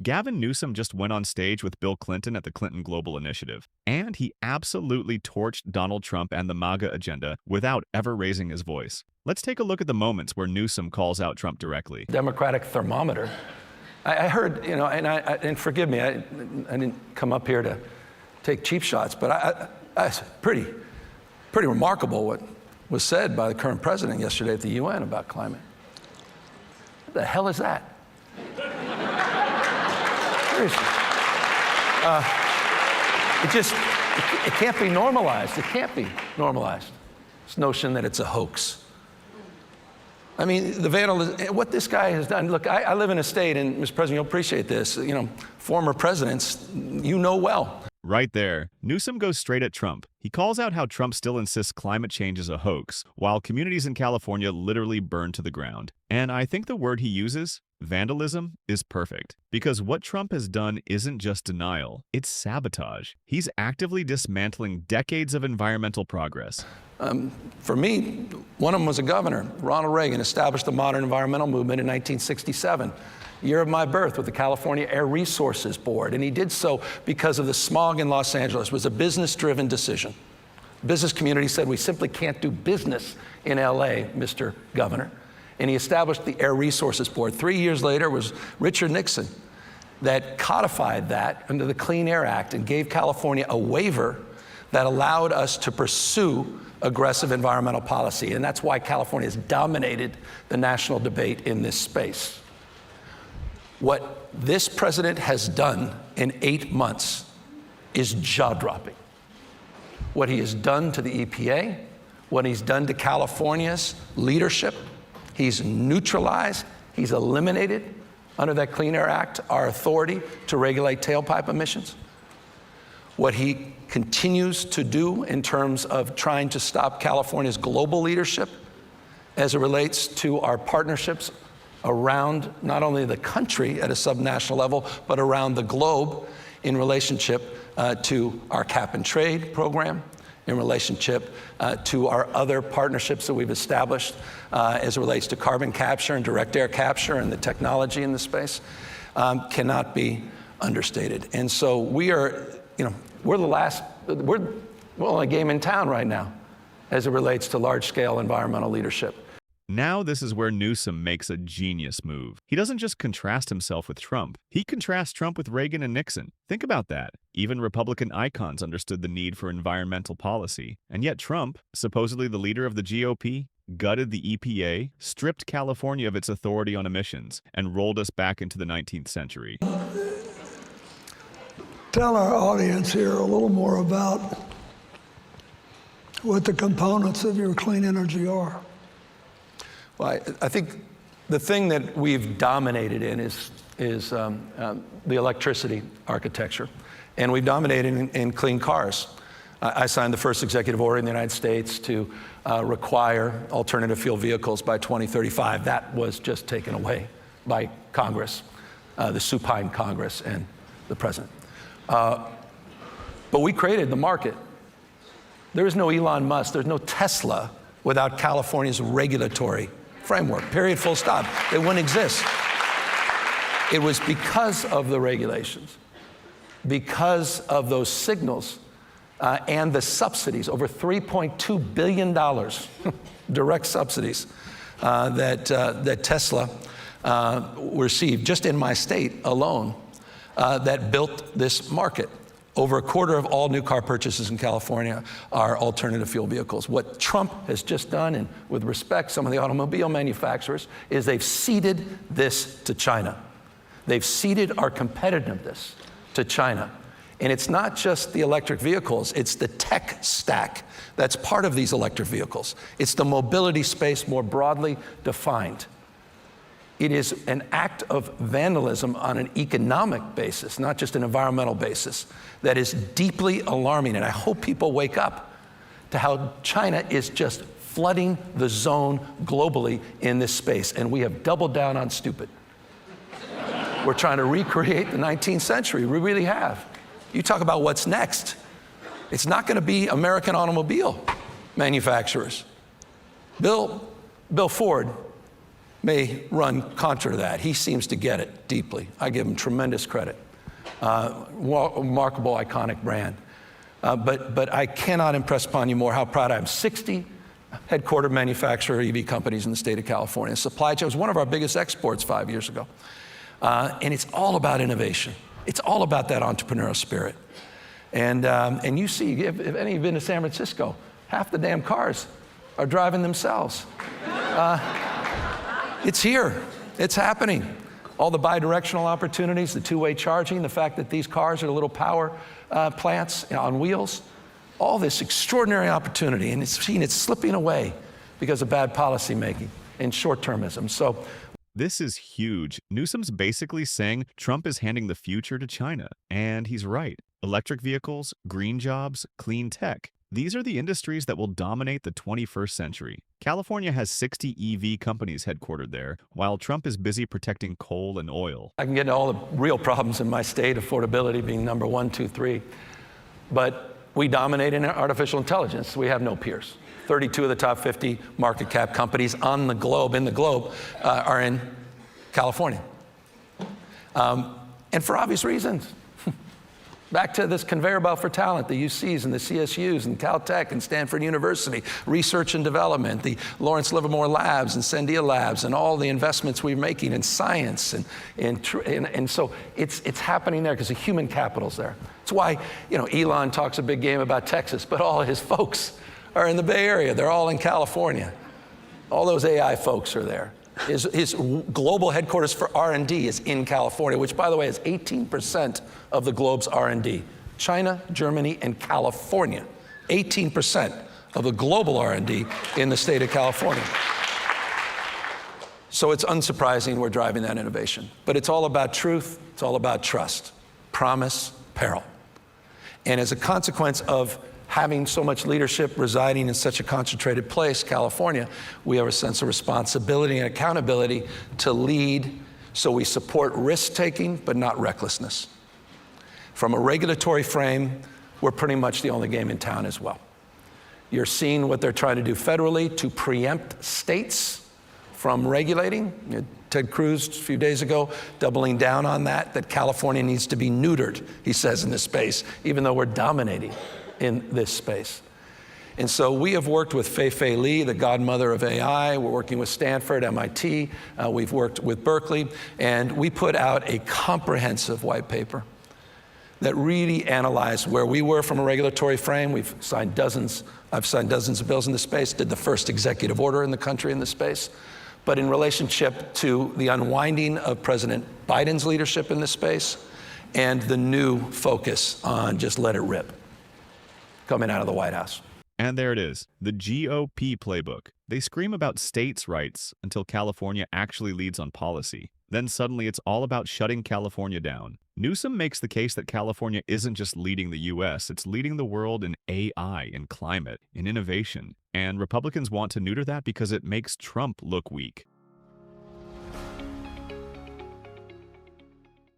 Gavin Newsom just went on stage with Bill Clinton at the Clinton Global Initiative, and he absolutely torched Donald Trump and the MAGA agenda without ever raising his voice. Let's take a look at the moments where Newsom calls out Trump directly. Democratic thermometer. I heard, and forgive me, I didn't come up here to take cheap shots, but it's pretty remarkable what was said by the current president yesterday at the UN about climate. What the hell is that? Seriously. It can't be normalized. It can't be normalized. This notion that it's a hoax. I mean, what this guy has done, look, I live in a state, and Mr. President, you'll appreciate this, former presidents, you know well. Right there, Newsom goes straight at Trump. He calls out how Trump still insists climate change is a hoax, while communities in California literally burn to the ground. And I think the word he uses, vandalism, is perfect. Because what Trump has done isn't just denial, it's sabotage. He's actively dismantling decades of environmental progress. For me, one of them was a governor. Ronald Reagan established the modern environmental movement in 1967. Year of my birth with the California Air Resources Board, and he did so because of the smog in Los Angeles. It was a business-driven decision. The business community said, we simply can't do business in LA, Mr. Governor. And he established the Air Resources Board. 3 years later was Richard Nixon that codified that under the Clean Air Act and gave California a waiver that allowed us to pursue aggressive environmental policy. And that's why California has dominated the national debate in this space. What this president has done in 8 months is jaw-dropping. What he has done to the EPA, what he's done to California's leadership, he's neutralized, he's eliminated under that Clean Air Act our authority to regulate tailpipe emissions. What he continues to do in terms of trying to stop California's global leadership as it relates to our partnerships around not only the country at a subnational level, but around the globe in relationship to our cap and trade program, in relationship to our other partnerships that we've established as it relates to carbon capture and direct air capture and the technology in the space, cannot be understated. And so we're the only game in town right now as it relates to large-scale environmental leadership. Now this is where Newsom makes a genius move. He doesn't just contrast himself with Trump. He contrasts Trump with Reagan and Nixon. Think about that. Even Republican icons understood the need for environmental policy. And yet Trump, supposedly the leader of the GOP, gutted the EPA, stripped California of its authority on emissions, and rolled us back into the 19th century. Tell our audience here a little more about what the components of your clean energy are. Well, I think the thing that we've dominated in is the electricity architecture, and we've dominated in clean cars. I signed the first executive order in the United States to require alternative fuel vehicles by 2035. That was just taken away by Congress, the supine Congress and the president. But we created the market. There is no Elon Musk, there's no Tesla without California's regulatory framework, period, full stop. They wouldn't exist. It was because of the regulations, because of those signals and the subsidies, over $3.2 billion direct subsidies that Tesla received just in my state alone that built this market. Over a quarter of all new car purchases in California are alternative fuel vehicles. What Trump has just done, and with respect, some of the automobile manufacturers, is they've ceded this to China. They've ceded our competitiveness to China. And it's not just the electric vehicles, it's the tech stack that's part of these electric vehicles. It's the mobility space more broadly defined. It is an act of vandalism on an economic basis, not just an environmental basis, that is deeply alarming. And I hope people wake up to how China is just flooding the zone globally in this space. And we have doubled down on stupid. We're trying to recreate the 19th century. We really have. You talk about what's next. It's not going to be American automobile manufacturers. Bill Ford may run contra to that. He seems to get it deeply. I give him tremendous credit. Remarkable, iconic brand. But I cannot impress upon you more how proud I am. 60 headquartered manufacturer EV companies in the state of California. Supply chain was one of our biggest exports 5 years ago. And it's all about innovation. It's all about that entrepreneurial spirit. And you see, if any of you have been to San Francisco, half the damn cars are driving themselves. It's here. It's happening. All the bi-directional opportunities, the two-way charging, the fact that these cars are little power plants on wheels, all this extraordinary opportunity, and it's slipping away because of bad policy making and short-termism. So This is huge. Newsom's basically saying Trump is handing the future to China. And he's right. Electric vehicles, green jobs, clean tech. These are the industries that will dominate the 21st century. California has 60 EV companies headquartered there, while Trump is busy protecting coal and oil. I can get into all the real problems in my state, affordability being number 1, 2, 3. But we dominate in artificial intelligence. We have no peers. 32 of the top 50 market cap companies in the globe, are in California. And for obvious reasons. Back to this conveyor belt for talent, the UCs and the CSUs and Caltech and Stanford University, research and development, the Lawrence Livermore Labs and Sandia Labs, and all the investments we're making in science. And so it's happening there because the human capital's there. It's why, Elon talks a big game about Texas, but all of his folks are in the Bay Area. They're all in California. All those AI folks are there. His global headquarters for R&D is in California, which, by the way, is 18% of the globe's R&D. China, Germany, and California. 18% of the global R&D in the state of California. So it's unsurprising we're driving that innovation. But it's all about truth. It's all about trust, promise, peril. And as a consequence of having so much leadership residing in such a concentrated place, California, we have a sense of responsibility and accountability to lead, so we support risk-taking, but not recklessness. From a regulatory frame, we're pretty much the only game in town as well. You're seeing what they're trying to do federally to preempt states from regulating. Ted Cruz, a few days ago, doubling down on that California needs to be neutered, he says, in this space, even though we're dominating in this space. And so we have worked with Fei-Fei Li, the godmother of AI. We're working with Stanford, MIT. We've worked with Berkeley. And we put out a comprehensive white paper that really analyzed where we were from a regulatory frame. I've signed dozens of bills in this space, did the first executive order in the country in this space. But in relationship to the unwinding of President Biden's leadership in this space and the new focus on just let it rip coming out of the White House. And there it is, the GOP playbook. They scream about states' rights until California actually leads on policy. Then suddenly it's all about shutting California down. Newsom makes the case that California isn't just leading the U.S., it's leading the world in AI, in climate, in innovation. And Republicans want to neuter that because it makes Trump look weak.